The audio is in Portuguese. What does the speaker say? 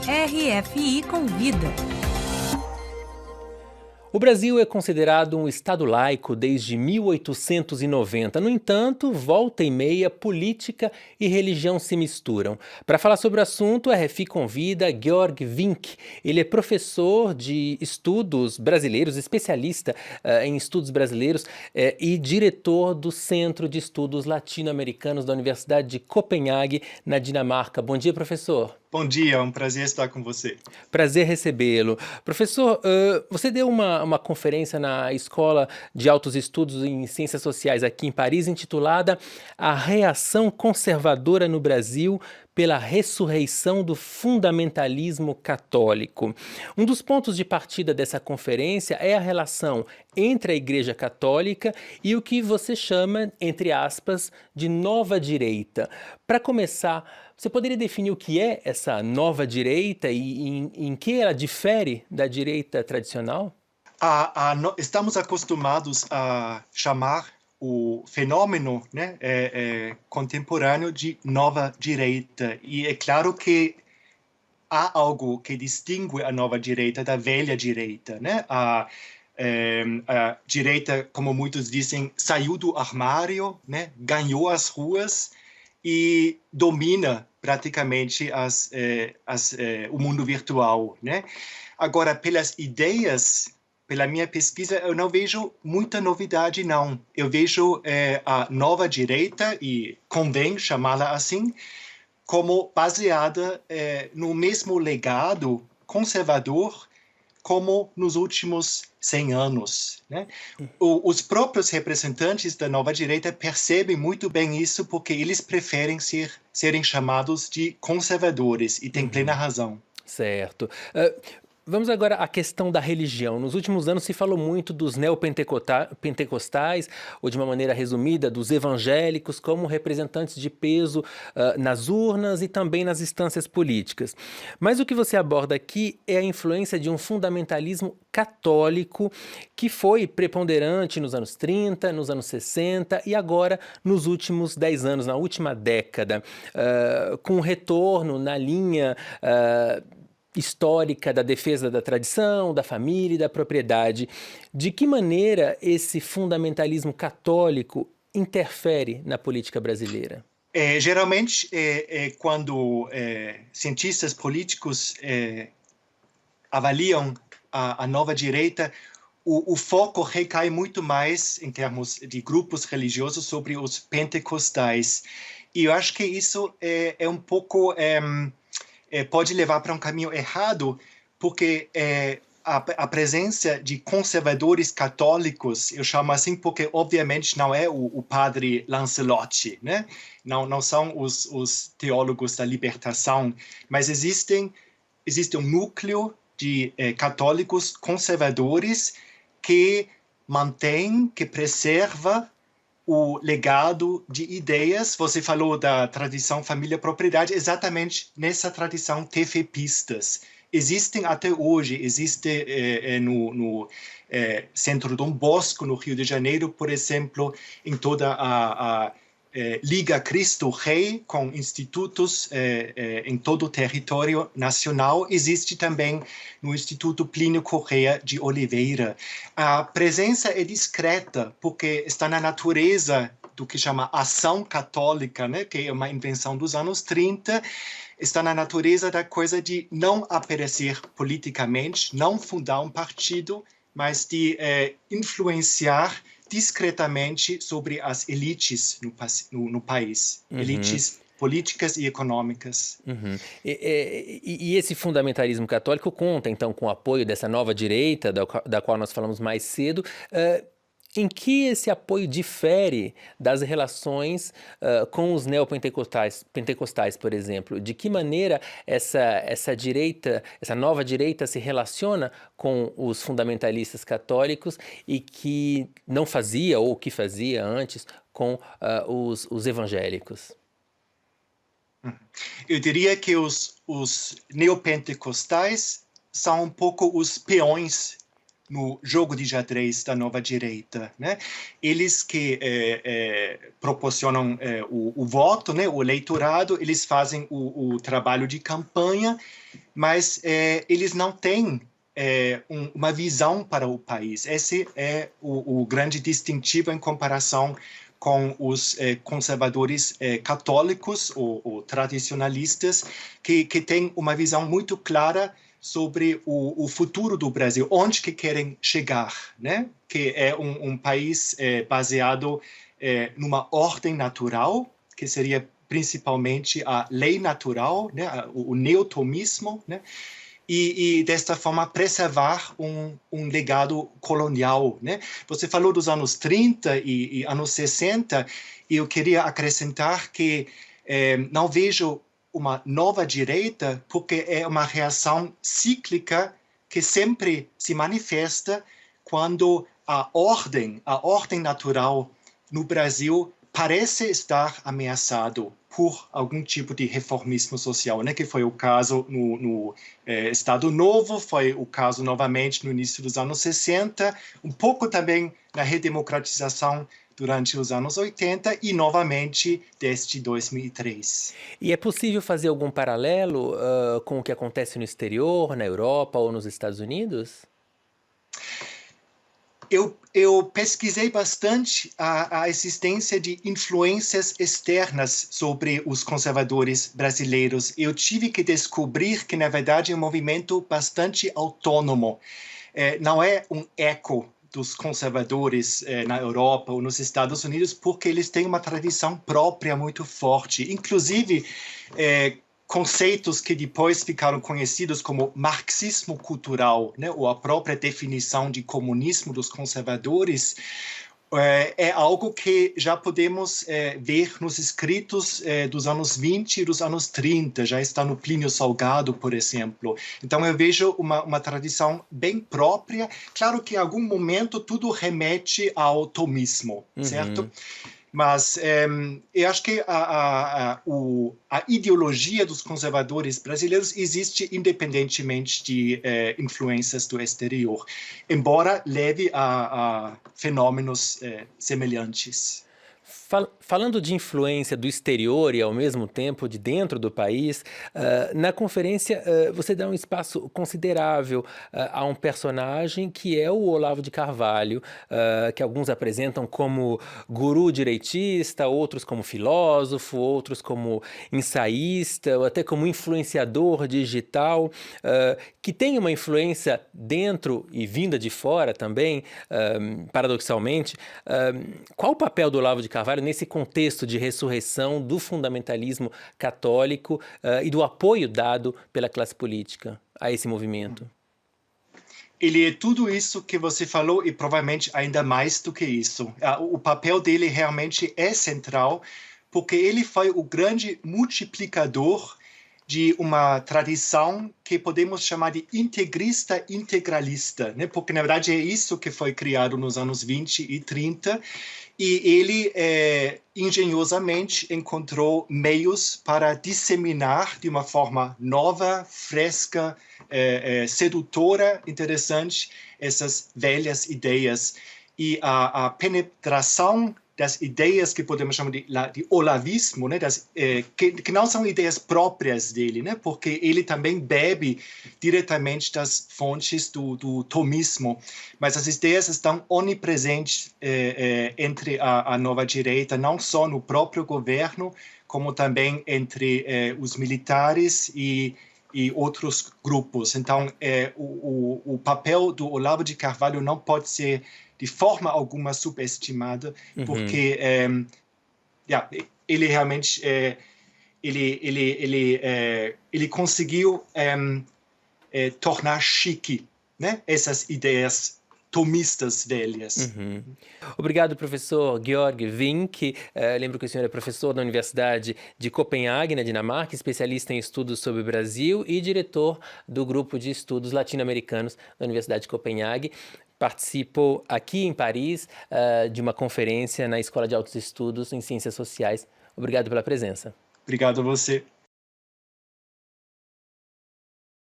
RFI Convida. O Brasil é considerado um Estado laico desde 1890. No entanto, volta e meia, política e religião se misturam. Para falar sobre o assunto, a RFI convida Georg Wink. Ele é professor de estudos brasileiros, especialista em estudos brasileiros e diretor do Centro de Estudos Latino-Americanos da Universidade de Copenhague, na Dinamarca. Bom dia, professor. Bom dia, é um prazer estar com você. Prazer recebê-lo. Professor, você deu uma conferência na Escola de Altos Estudos em Ciências Sociais aqui em Paris, intitulada A Reação Conservadora no Brasil pela Ressurreição do Fundamentalismo Católico. Um dos pontos de partida dessa conferência é a relação entre a Igreja Católica e o que você chama, entre aspas, de nova direita. Para começar, você poderia definir o que é essa nova direita e em que ela difere da direita tradicional? Estamos acostumados a chamar o fenômeno, né, contemporâneo de nova direita. E é claro que há algo que distingue a nova direita da velha direita, né? A direita, como muitos dizem, saiu do armário, né, ganhou as ruas e domina praticamente o mundo virtual, né? Agora, pelas ideias, pela minha pesquisa, eu não vejo muita novidade, não. Eu vejo a nova direita, e convém chamá-la assim, como baseada no mesmo legado conservador como nos últimos 100 anos, né? Os próprios representantes da nova direita percebem muito bem isso, porque eles preferem serem chamados de conservadores, e têm plena razão. Certo. Vamos agora à questão da religião. Nos últimos anos se falou muito dos neopentecostais, ou de uma maneira resumida, dos evangélicos, como representantes de peso nas urnas e também nas instâncias políticas. Mas o que você aborda aqui é a influência de um fundamentalismo católico que foi preponderante nos anos 30, nos anos 60 e agora nos últimos 10 anos, na última década, com um retorno na linha histórica da defesa da tradição, da família e da propriedade. De que maneira esse fundamentalismo católico interfere na política brasileira? Geralmente, quando cientistas políticos avaliam a nova direita, o foco recai muito mais, em termos de grupos religiosos, sobre os pentecostais. E eu acho que isso é um pouco... pode levar para um caminho errado, porque a presença de conservadores católicos, eu chamo assim porque, obviamente, não é o padre Lancelotti, né? Não são os teólogos da libertação, mas existe um núcleo de católicos conservadores que mantém, que preserva o legado de ideias. Você falou da tradição família-propriedade, exatamente nessa tradição tefepistas. Existem até hoje, existe no Centro Dom Bosco, no Rio de Janeiro, por exemplo, em toda a Liga Cristo Rei, com institutos em todo o território nacional. Existe também no Instituto Plínio Corrêa de Oliveira. A presença é discreta, porque está na natureza do que chama ação católica, né, que é uma invenção dos anos 30, está na natureza da coisa de não aparecer politicamente, não fundar um partido, mas de influenciar discretamente sobre as elites no país, elites políticas e econômicas. E esse fundamentalismo católico conta, então, com o apoio dessa nova direita, da qual nós falamos mais cedo. Em que esse apoio difere das relações com os neopentecostais, por exemplo? De que maneira essa direita, essa nova direita se relaciona com os fundamentalistas católicos e que não fazia, ou que fazia antes, com os evangélicos? Eu diria que os neopentecostais são um pouco os peões no jogo de xadrez da nova direita, né? Eles que proporcionam o voto, né? O eleitorado, eles fazem o trabalho de campanha, mas eles não têm uma visão para o país. Esse é o grande distintivo em comparação com os conservadores católicos ou tradicionalistas, que têm uma visão muito clara sobre o futuro do Brasil, onde que querem chegar, né? Que é um país baseado numa ordem natural, que seria principalmente a lei natural, né? O neotomismo, né? E desta forma preservar um legado colonial, né? Você falou dos anos 30 e anos 60, e eu queria acrescentar que não vejo uma nova direita porque é uma reação cíclica que sempre se manifesta quando a ordem natural no Brasil parece estar ameaçado por algum tipo de reformismo social, né? Que foi o caso no Estado Novo, foi o caso novamente no início dos anos 60, um pouco também na redemocratização durante os anos 80 e novamente desde 2003. E é possível fazer algum paralelo com o que acontece no exterior, na Europa ou nos Estados Unidos? Eu pesquisei bastante a existência de influências externas sobre os conservadores brasileiros. Eu tive que descobrir que, na verdade, é um movimento bastante autônomo. Não é um eco dos conservadores na Europa ou nos Estados Unidos, porque eles têm uma tradição própria muito forte. Inclusive, conceitos que depois ficaram conhecidos como marxismo cultural, né, ou a própria definição de comunismo dos conservadores, é algo que já podemos ver nos escritos dos anos 20 e dos anos 30, já está no Plínio Salgado, por exemplo. Então eu vejo uma tradição bem própria. Claro que em algum momento tudo remete ao tomismo, certo? Mas eu acho que a ideologia dos conservadores brasileiros existe independentemente de influências do exterior, embora leve a fenômenos semelhantes. Falando de influência do exterior e, ao mesmo tempo, de dentro do país, na conferência você dá um espaço considerável a um personagem que é o Olavo de Carvalho, que alguns apresentam como guru direitista, outros como filósofo, outros como ensaísta, ou até como influenciador digital, que tem uma influência dentro e vinda de fora também, paradoxalmente. Qual o papel do Olavo de Carvalho nesse contexto de ressurreição do fundamentalismo católico e do apoio dado pela classe política a esse movimento? Ele é tudo isso que você falou e provavelmente ainda mais do que isso. O papel dele realmente é central, porque ele foi o grande multiplicador de uma tradição que podemos chamar de integrista integralista, né? Porque, na verdade, é isso que foi criado nos anos 20 e 30, e ele engenhosamente encontrou meios para disseminar de uma forma nova, fresca, sedutora, interessante, essas velhas ideias. E a penetração das ideias que podemos chamar de olavismo, né, que não são ideias próprias dele, né, porque ele também bebe diretamente das fontes do tomismo, mas as ideias estão onipresentes entre a nova direita, não só no próprio governo, como também entre os militares e outros grupos. Então, o papel do Olavo de Carvalho não pode ser de forma alguma subestimada, porque ele realmente ele conseguiu tornar chique, né, essas ideias tomistas velhas. Obrigado, professor Georg Wink. Lembro que o senhor é professor da Universidade de Copenhague, na Dinamarca, especialista em estudos sobre o Brasil e diretor do Grupo de Estudos Latino-Americanos da Universidade de Copenhague. Participou aqui em Paris de uma conferência na Escola de Altos Estudos em Ciências Sociais. Obrigado pela presença. Obrigado a você.